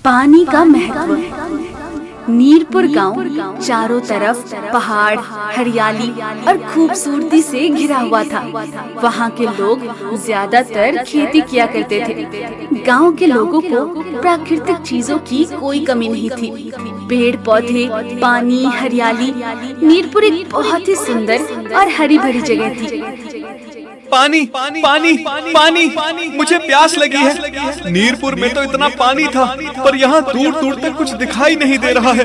पानी का महत्व। नीरपुर गांव चारों तरफ पहाड़, हरियाली और खूबसूरती से घिरा हुआ था। वहाँ के लोग ज्यादातर खेती किया करते थे। गांव के लोगों को प्राकृतिक चीजों की कोई कमी नहीं थी। पेड़ पौधे, पानी, हरियाली। नीरपुर एक बहुत ही सुंदर और हरी भरी जगह थी। पानी पानी पानी, मुझे प्यास लगी है। नीरपुर में तो इतना पानी था, पर यहाँ दूर दूर तक कुछ दिखाई नहीं दे रहा है।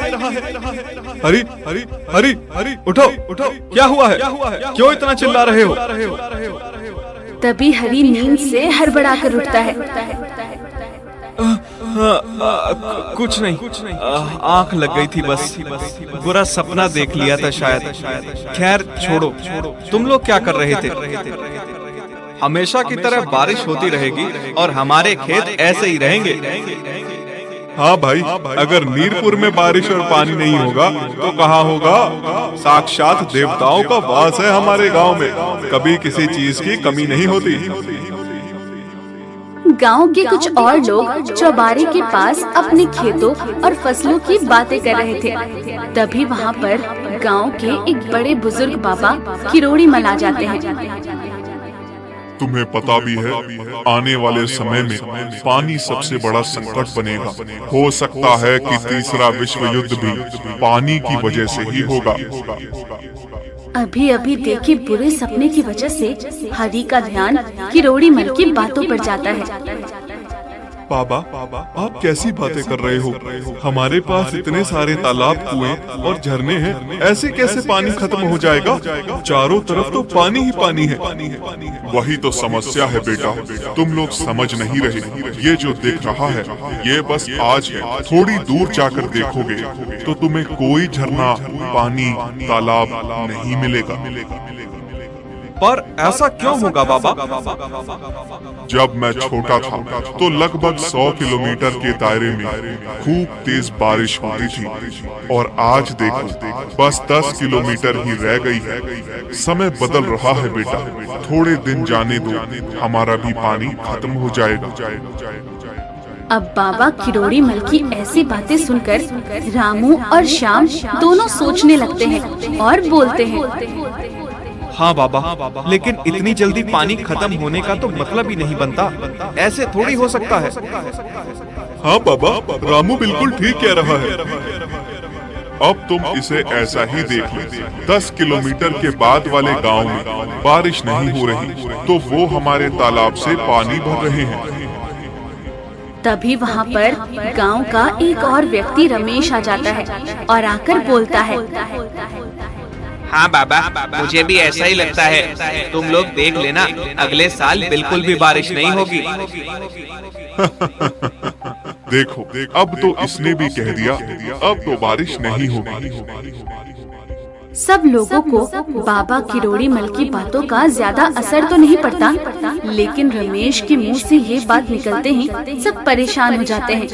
हरी हरी हरी हरी, उठो उठो, क्या हुआ है? क्यों इतना चिल्ला रहे हो? तभी हरी नींद से हड़बड़ा कर उठता है। कुछ नहीं, आंख लग गई थी बस। बुरा सपना देख लिया था शायद। खैर छोड़ो, तुम लोग क्या कर रहे थे? हमेशा की तरह बारिश होती रहेगी और हमारे खेत ऐसे ही रहेंगे। हाँ भाई, अगर नीरपुर में बारिश और पानी नहीं होगा तो कहाँ होगा? साक्षात देवताओं का वास है हमारे गांव में। कभी किसी चीज की कमी नहीं होती। गांव के कुछ और लोग चौबारे के पास अपने खेतों और फसलों की बातें कर रहे थे। तभी वहाँ पर गांव के एक बड़े बुजुर्ग बाबा किरोड़ी मल आ जाते हैं। तुम्हें पता भी है, आने वाले समय में पानी सबसे बड़ा संकट बनेगा। हो सकता है कि तीसरा विश्व युद्ध भी पानी की वजह से ही होगा। अभी अभी देखे बुरे सपने की वजह से हरी का ध्यान किरोड़ी मल की बातों पर जाता है। बाबा, आप कैसी बातें कर रहे हो? हमारे पास इतने सारे तालाब, कुएं और झरने हैं, ऐसे कैसे पानी खत्म हो जाएगा? चारों तरफ तो पानी ही पानी है। वही तो समस्या है बेटा, तुम लोग समझ नहीं रहे। ये जो दिख रहा है, ये बस आज है। थोड़ी दूर जाकर देखोगे तो तुम्हें कोई झरना, पानी, तालाब नहीं मिलेगा। पर ऐसा क्यों होगा बाबा? जब मैं छोटा था तो लगभग 100 किलोमीटर के दायरे में खूब तेज बारिश होती थी, और आज देखो बस 10 किलोमीटर ही रह गई है। समय बदल रहा है बेटा, थोड़े दिन जाने दो, हमारा भी पानी खत्म हो जाएगा। अब बाबा किरोड़ी मल की ऐसी बातें सुनकर रामू और श्याम दोनों सोचने लगते हैं और बोलते हैं, हाँ बाबा, लेकिन इतनी जल्दी पानी खत्म होने का तो मतलब ही नहीं बनता। ऐसे थोड़ी हो सकता है। हाँ बाबा, रामू बिल्कुल ठीक कह रहा है। अब तुम इसे ऐसा ही देख लो, 10 किलोमीटर के बाद वाले गांव में बारिश नहीं हो रही, तो वो हमारे तालाब से पानी भर रहे हैं। तभी वहाँ पर गांव का एक और व्यक्ति रमेश आ जाता है और आकर बोलता है, हाँ बाबा, मुझे भी ऐसा ही लगता है। तुम लोग देख लेना, अगले साल बिल्कुल भी बारिश नहीं होगी। देखो, अब तो इसने भी कह दिया, अब तो बारिश नहीं होगी। सब लोगों को बाबा किरोड़ी मल की बातों का ज्यादा असर तो नहीं पड़ता, लेकिन रमेश के मुंह से ये बात निकलते ही सब परेशान हो जाते हैं,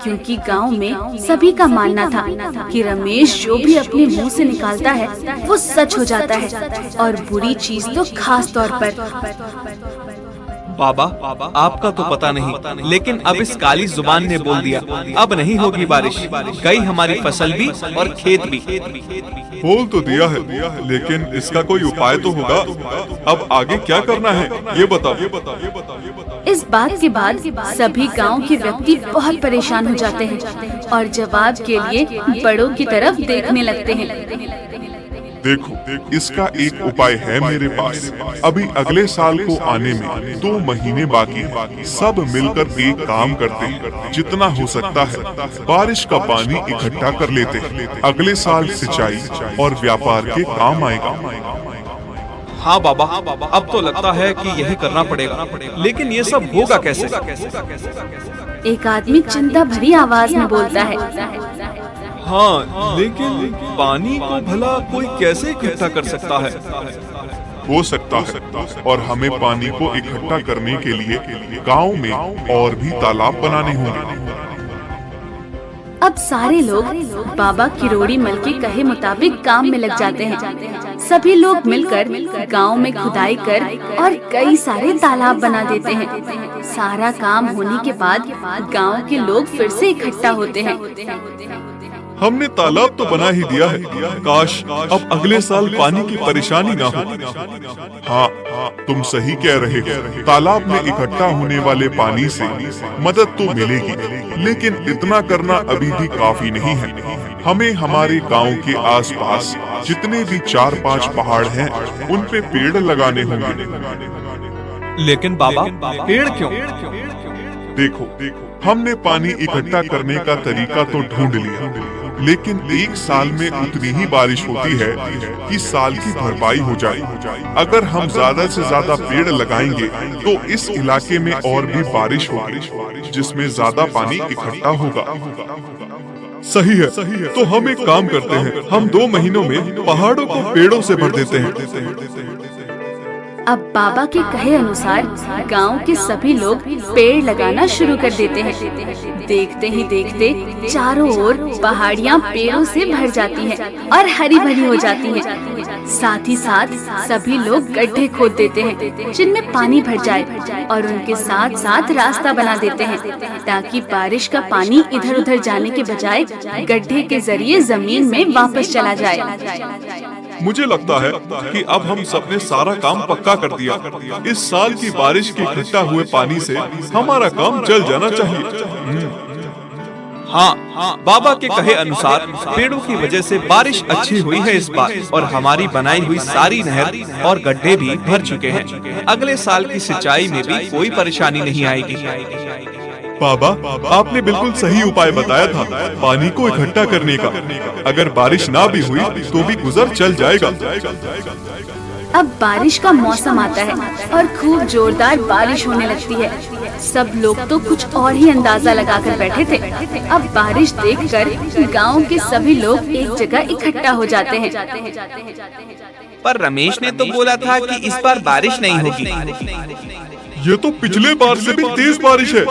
क्योंकि गांव में सभी का मानना था कि रमेश जो भी अपने मुंह से निकालता है वो सच हो जाता है, और बुरी चीज तो खास तौर पर। बाबा, आपका तो पता नहीं, लेकिन अब इस काली जुबान ने बोल दिया, अब नहीं होगी बारिश। गई हमारी फसल भी और खेत भी। बोल तो दिया है, लेकिन इसका कोई उपाय तो होगा। अब आगे क्या करना है, ये बताओ। इस बात के बाद सभी गांव के व्यक्ति बहुत परेशान हो जाते हैं और जवाब के लिए बड़ों की तरफ देखने लगते हैं। देखो, इसका एक उपाय है मेरे पास। अभी अगले साल को आने में 2 महीने बाकी हैं। सब मिलकर एक काम करते हैं, जितना हो सकता है बारिश का पानी इकट्ठा कर लेते हैं। अगले साल सिंचाई और व्यापार के काम आएगा। हाँ बाबा, अब तो लगता है कि यही करना पड़ेगा, लेकिन ये सब होगा कैसे? एक आदमी चिंता भरी आवाज में बोलता है, हाँ, लेकिन पानी को भला कोई कैसे इकट्ठा कर सकता है? हो सकता है, और हमें पानी को इकट्ठा करने के लिए गांव में और भी तालाब बनाने होंगे। अब सारे लोग बाबा किरोड़ी मल के कहे मुताबिक काम में लग जाते हैं। सभी लोग मिलकर गांव में खुदाई कर और कई सारे तालाब बना देते हैं। सारा काम होने के बाद गांव के लोग फिर से इकट्ठा होते हैं। हमने तालाब तो बना ही दिया है, काश अब अगले साल पानी की परेशानी ना हो। हाँ, तुम सही कह रहे हो। तालाब में इकट्ठा होने वाले पानी से मदद तो मिलेगी, लेकिन इतना करना अभी भी काफी नहीं है। हमें हमारे गांव के आसपास जितने भी 4-5 पहाड़ हैं, उन पे पेड़ लगाने होंगे। लेकिन बाबा, पेड़ क्यों? देखो, हमने पानी इकट्ठा करने का तरीका तो ढूंढ लिया, लेकिन एक साल में उतनी ही बारिश होती है कि साल की भरपाई हो जाए। अगर हम ज्यादा से ज्यादा पेड़ लगाएंगे तो इस इलाके में और भी बारिश होगी, जिसमें ज्यादा पानी इकट्ठा होगा। सही है, तो हम एक काम करते हैं, हम 2 महीनों में पहाड़ों को पेड़ों से भर देते हैं। अब बाबा के कहे अनुसार गांव के सभी लोग पेड़ लगाना शुरू कर देते हैं। देखते ही देखते चारों ओर पहाड़ियां पेड़ों से भर जाती हैं और हरी भरी हो जाती हैं। साथ ही साथ सभी लोग गड्ढे खोद देते हैं जिनमें पानी भर जाए और उनके साथ साथ रास्ता बना देते हैं ताकि बारिश का पानी इधर उधर जाने के बजाय गड्ढे के जरिए जमीन में वापस चला जाए। मुझे लगता है कि अब हम सबने सारा काम पक्का कर दिया। इस साल की बारिश के इकट्ठा हुए पानी से हमारा काम चल जाना चाहिए। हाँ, बाबा के कहे अनुसार पेड़ों की वजह से बारिश अच्छी हुई है इस बार, और हमारी बनाई हुई सारी नहर और गड्ढे भी भर चुके हैं। अगले साल की सिंचाई में भी कोई परेशानी नहीं आएगी। बाबा, आपने बिल्कुल सही उपाय बताया था पानी को इकट्ठा करने का। अगर बारिश ना भी हुई तो भी गुजर चल जाएगा। अब बारिश का मौसम आता है और खूब जोरदार बारिश होने लगती है। सब लोग तो कुछ और ही अंदाजा लगाकर बैठे थे। अब बारिश देखकर गांव के सभी लोग एक जगह इकट्ठा हो जाते हैं। पर रमेश ने तो बोला था कि इस बार बारिश नहीं होगी। ये तो पिछले बार से भी तेज बारिश है।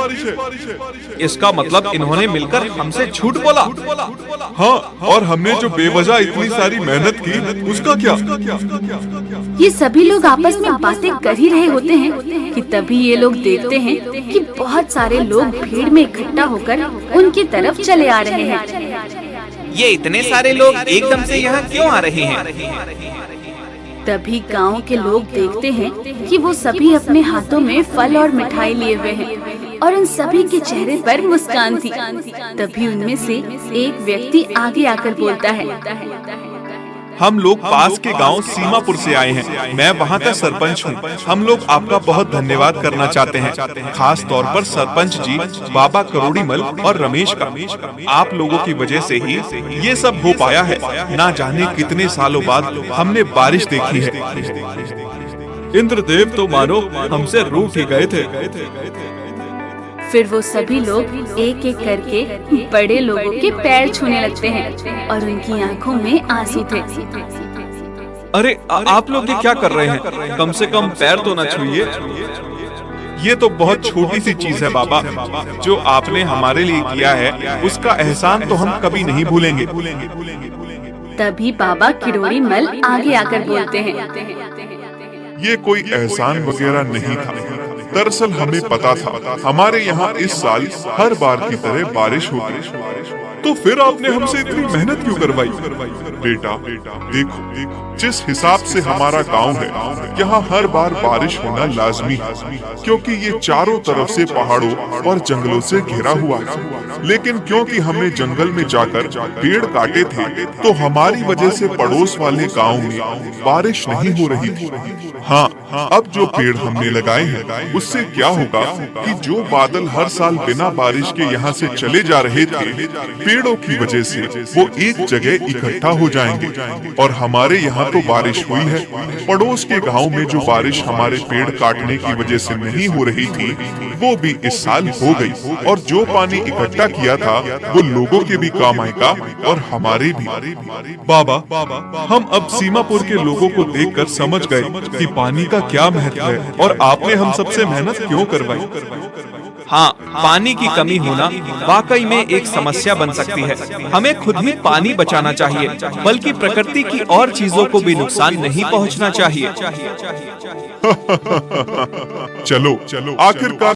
इसका मतलब इन्होंने मिलकर हमसे झूठ बोला। हाँ, और हमने जो बेवजह इतनी सारी मेहनत की, उसका क्या? ये सभी लोग आपस में बातें कर ही रहे होते हैं कि तभी ये लोग देखते हैं कि बहुत सारे लोग भीड़ में इकट्ठा होकर उनकी तरफ चले आ रहे हैं। ये इतने सारे लोग एकदम से यहाँ क्यों आ रहे हैं? तभी गांव के लोग देखते हैं कि वो सभी अपने हाथों में फल और मिठाई लिए हुए हैं और उन सभी के चेहरे पर मुस्कान थी। तभी उनमें से एक व्यक्ति आगे आकर बोलता है, हम लोग पास के गांव सीमापुर से आए हैं। मैं वहां का सरपंच हूं। हम लोग आपका बहुत धन्यवाद करना चाहते हैं, खास तौर पर सरपंच जी, बाबा किरोड़ी मल और रमेश का। आप लोगों की वजह से ही ये सब हो पाया है। ना जाने कितने सालों बाद हमने बारिश देखी है। इंद्रदेव तो मानो हमसे रूठ ही गए थे। फिर वो सभी लोग एक एक करके बड़े लोगों के पैर छूने लगते हैं और उनकी आंखों में आंसू थे। अरे आप लोग ये क्या कर रहे हैं? कम से कम पैर तो न छूइए। ये तो बहुत छोटी सी चीज है बाबा, जो आपने हमारे लिए किया है उसका एहसान तो हम कभी नहीं भूलेंगे। तभी बाबा किरोड़ी मल आगे आकर बोलते हैं, ये कोई एहसान वगैरह नहीं था। दरअसल हमें पता था हमारे यहाँ इस साल हर बार की तरह बारिश होगी, तो फिर आपने हमसे इतनी मेहनत क्यों करवाई? बेटा, देखो जिस हिसाब से हमारा गांव है, यहाँ हर बार बारिश होना लाजमी है, क्योंकि ये चारों तरफ से पहाड़ों और जंगलों से घिरा हुआ है। लेकिन क्योंकि हमने जंगल में जाकर पेड़ काटे थे, तो हमारी वजह से पड़ोस वाले गांव में बारिश नहीं हो रही थी। हाँ, अब जो पेड़ हमने लगाए हैं, उससे क्या होगा कि जो बादल हर साल बिना बारिश के यहाँ से चले जा रहे थे, पेड़ों की वजह से वो एक जगह इकट्ठा हो जाएंगे और हमारे यहाँ तो बारिश हुई है। पड़ोस के गांव में जो बारिश हमारे पेड़ काटने की वजह से नहीं हो रही थी, वो भी इस साल हो गई, और जो पानी इकट्ठा किया था वो लोगों के भी काम आएगा और हमारे भी। बाबा, हम अब सीमापुर के लोगों को देखकर समझ गए कि पानी का का क्या महत्व है और आपने हम सबसे मेहनत क्यों करवाई? हाँ, पानी की कमी होना वाकई में एक समस्या बन सकती है। हमें खुद ही पानी बचाना चाहिए, बल्कि प्रकृति की और चीजों को भी नुकसान नहीं पहुंचना चाहिए। चलो आखिरकार